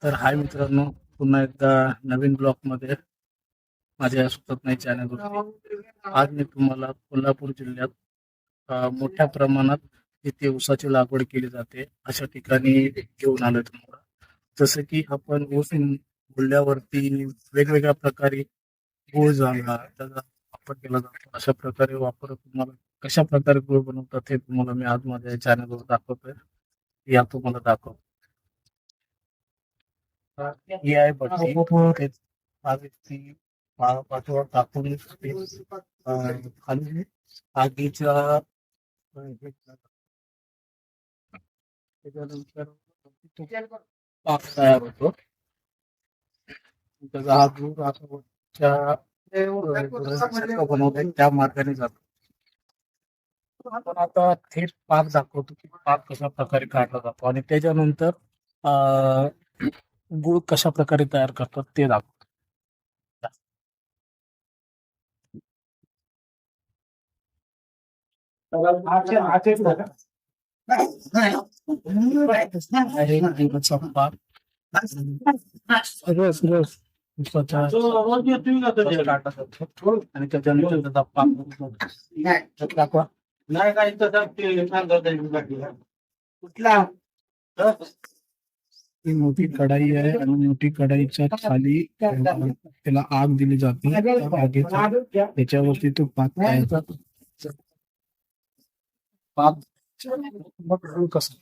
तर हाय मित्रांनो, पुन्हा एकदा नवीन ब्लॉगमध्ये माझ्या सुचत नाही चॅनलवरती. आज मी तुम्हाला कोल्हापूर जिल्ह्यात मोठ्या प्रमाणात जिथे ऊसाची लागवड केली जाते अशा ठिकाणी घेऊन आलोय तुम्हाला. जसं की आपण ऊस बोलल्यावरती वेगवेगळ्या प्रकारे गूळ झाला त्याचा वापर केला जातो. अशा प्रकारे वापर तुम्हाला कशा प्रकारे गूळ बनवतात हे तुम्हाला मी आज माझ्या चॅनलवर दाखवतोय. या तुम्हाला दाखवतो. ही आहे भट्टी. तेच आगीची पाठीवर टाकून ते, खाली आगीच्या त्याच्यानंतर तो पाक तयार होतो. त्याचा हा दूध असा वरच्या बनवते त्या मार्गाने जातो. आपण आता थेट पाक दाखवतो की पाक कशा प्रकारे काढला जातो आणि त्याच्यानंतर गुळ कशा प्रकारे तयार करतात ते दाखवतो. आहे गुळाचा पाक रस रस उसाचा रस काढला जातो आणि त्याच्यानंतर त्याचा पाक दाखवा. नाही काय कुठला ही मोठी कढाई आहे आणि मोठी कढाईच्या खाली त्याला आग दिली जाते. आगीच्या त्याच्यावरती तो पाक तयार पाक मग कसा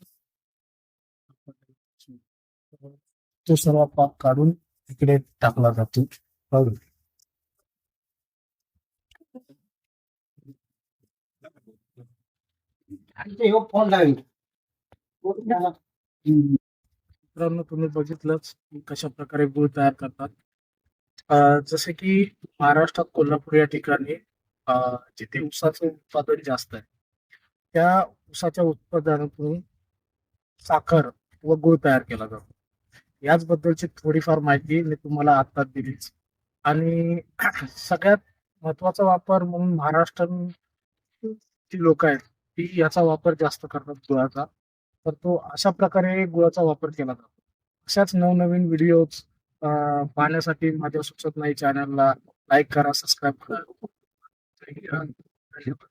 तो सर्व पाक काढून इकडे टाकला जातो. बघ. मित्रांनो, तुम्ही बघितलंच की कशा प्रकारे गुळ तयार करतात. जसे की महाराष्ट्रात कोल्हापूर या ठिकाणी जिथे ऊसाचं उत्पादन जास्त आहे त्या ऊसाच्या उत्पादनातून साखर व गुळ तयार केला जातो. याचबद्दलची थोडीफार माहिती मी तुम्हाला आता दिलीच. आणि सगळ्यात महत्वाचा वापर म्हणून महाराष्ट्रात जी लोक आहेत ती याचा वापर जास्त करतात गुळाचा. तर तो अशा प्रकारे गुळाचा वापर केला जातो. अशाच नवनवीन व्हिडिओज पाहण्यासाठी माझ्या सुचत नाही चॅनलला लाईक करा, सबस्क्राईब करा. धन्यवाद.